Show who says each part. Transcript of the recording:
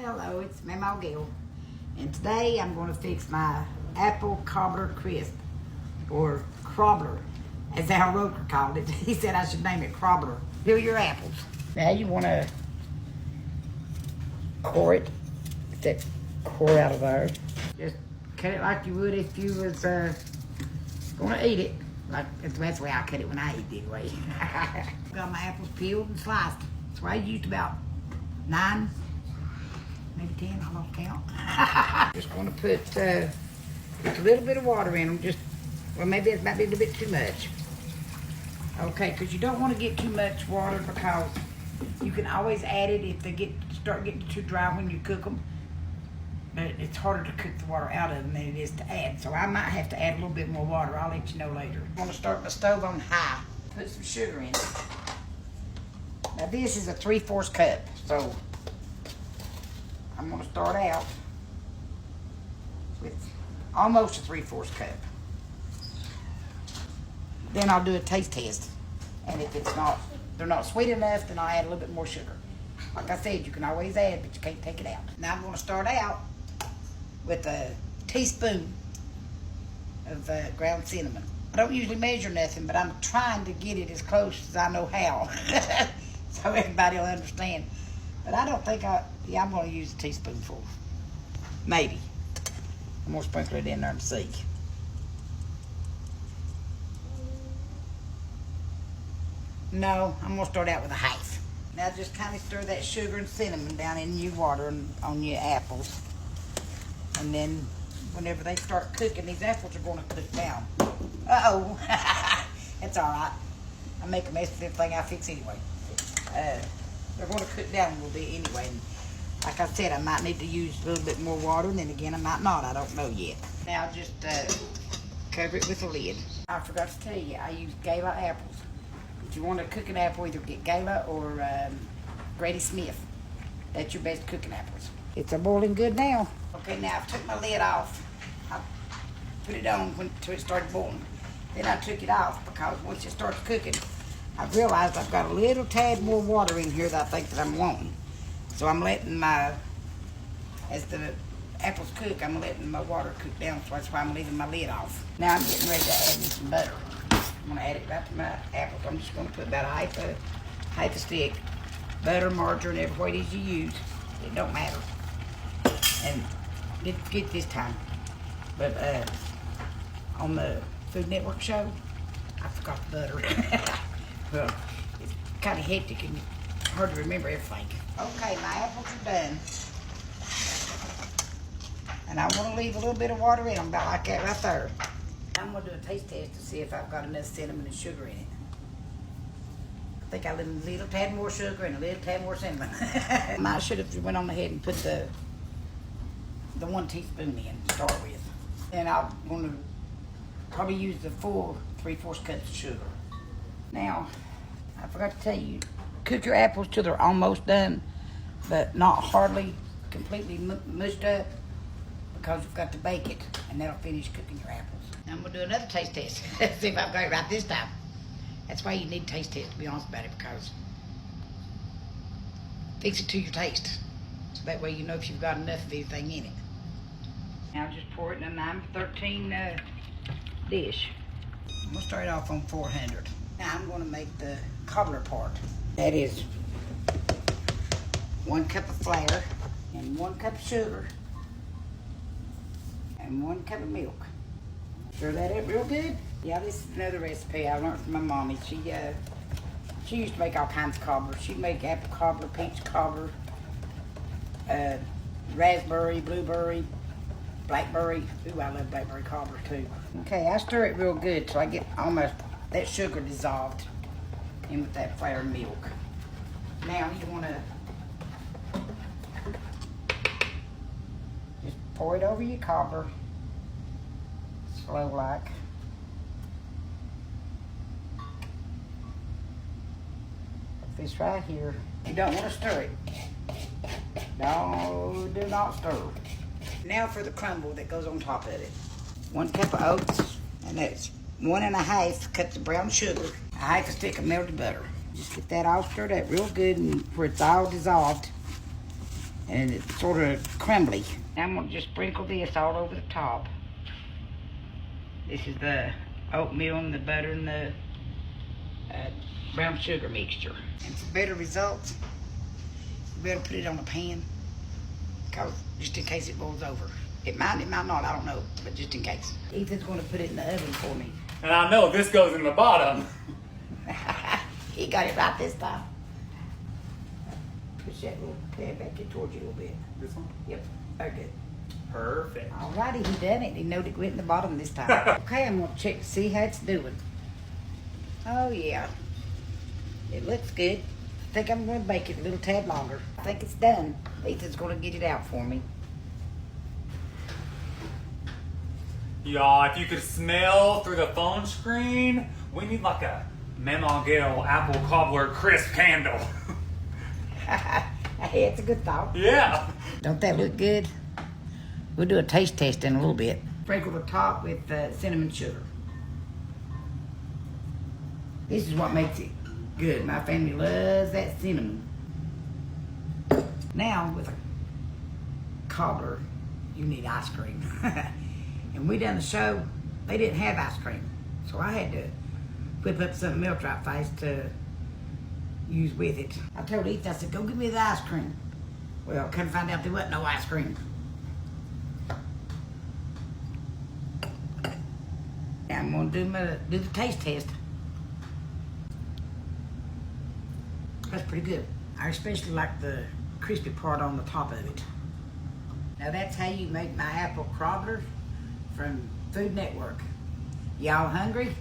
Speaker 1: Hello, it's Mama Gail, and today I'm going to fix my apple cobbler crisp, or cobbler, as Al Roker called it. He said I should name it cobbler. Peel your apples. Now you want to core it. Get that core out of there. Just cut it like you would if you was going to eat it. Like that's the way I cut it when I eat it anyway. Got my apples peeled and sliced. That's why I used about 9. Maybe 10, I lost count. Just going to put just a little bit of water in them. Well, maybe it might be a little bit too much. Okay, because you don't want to get too much water because you can always add it if they start getting too dry when you cook them. But it's harder to cook the water out of them than it is to add. So I might have to add a little bit more water. I'll let you know later. I'm going to start my stove on high. Put some sugar in it. Now this is a 3/4 cup, so I'm going to start out with almost a 3/4 cup. Then I'll do a taste test. And if they're not sweet enough, then I'll add a little bit more sugar. Like I said, you can always add, but you can't take it out. Now I'm going to start out with a teaspoon of ground cinnamon. I don't usually measure nothing, but I'm trying to get it as close as I know how. So everybody will understand. But I don't think I'm going to use a teaspoonful. Maybe. I'm going to sprinkle it in there and see. No, I'm going to start out with a half. Now just kind of stir that sugar and cinnamon down in your water and on your apples. And then whenever they start cooking, these apples are going to cook down. Uh-oh. It's all right. I make a mess with everything I fix anyway. They're going to cook down a little bit anyway. And like I said, I might need to use a little bit more water, and then again, I might not. I don't know yet. Now just cover it with a lid. I forgot to tell you, I use Gala apples. If you want to cook an apple, either get Gala or Grady Smith. That's your best cooking apples. It's boiling good now. Okay, now I took my lid off. I put it on until it started boiling. Then I took it off because once it starts cooking, I've realized I've got a little tad more water in here that I think that I'm wanting. So I'm letting as the apples cook, I'm letting my water cook down, so that's why I'm leaving my lid off. Now I'm getting ready to add me some butter. I'm gonna add it right to my apples. I'm just gonna put about half a stick. Butter, margarine, every what it is you use. It don't matter. And didn't forget this time, but on the Food Network show, I forgot the butter. Well, it's kind of hectic and hard to remember everything. Okay, my apples are done. And I want to leave a little bit of water in them, about like that right there. I'm going to do a taste test to see if I've got enough cinnamon and sugar in it. I think I need a little tad more sugar and a little tad more cinnamon. I should have went on ahead and put the 1 teaspoon in to start with. And I'm going to probably use the full 3/4 cups of sugar. Now, I forgot to tell you, cook your apples till they're almost done, but not hardly completely mushed up, because you've got to bake it, and that'll finish cooking your apples. Now I'm going to do another taste test, see if I've got it right this time. That's why you need a taste test, to be honest about it, because fix it to your taste. So that way you know if you've got enough of anything in it. Now just pour it in a 913 dish. I'm going to start off on 400. Now I'm going to make the cobbler part. That is 1 cup of flour and 1 cup of sugar and 1 cup of milk. Stir that up real good. Yeah, this is another recipe I learned from my mommy. She used to make all kinds of cobblers. She'd make apple cobbler, peach cobbler, raspberry, blueberry, blackberry. Ooh, I love blackberry cobbler too. Okay, I stir it real good till I get almost that sugar dissolved in with that flour and milk. Now you want to just pour it over your cobbler, slow like. This right here, you don't want to stir it. No, do not stir. Now for the crumble that goes on top of it. 1 cup of oats, and that's 1 1/2 cups of brown sugar, a half a stick of melted butter. Just get that all stirred up real good and where it's all dissolved. and it's sort of crumbly. Now I'm gonna just sprinkle this all over the top. This is the oatmeal and the butter and the brown sugar mixture. And for better results, you better put it on a pan, just in case it boils over. It might not, I don't know, but just in case. Ethan's gonna put it in the oven for me.
Speaker 2: And I know this goes in the bottom.
Speaker 1: He got it right this time. Push that little pan back in towards you a little bit.
Speaker 2: This one?
Speaker 1: Yep, very good.
Speaker 2: Perfect.
Speaker 1: Alrighty, he done it. He knowed it went in the bottom this time. Okay, I'm gonna check to see how it's doing. Oh yeah, it looks good. I think I'm gonna bake it a little tad longer. I think it's done. Ethan's gonna get it out for me.
Speaker 2: Y'all, if you could smell through the phone screen, we need like a Mama Gail Apple Cobbler crisp candle.
Speaker 1: Hey, it's a good thought.
Speaker 2: Yeah.
Speaker 1: Don't that look good? We'll do a taste test in a little bit. Sprinkle the top with cinnamon sugar. This is what makes it good. My family loves that cinnamon. Now, with a cobbler, you need ice cream. And we done the show, they didn't have ice cream. So I had to whip up some milk right fast to use with it. I told Ethan, I said, go get me the ice cream. Well, come find out there wasn't no ice cream. Now I'm gonna do the taste test. That's pretty good. I especially like the crispy part on the top of it. Now that's how you make my apple cobbler from Food Network. Y'all hungry?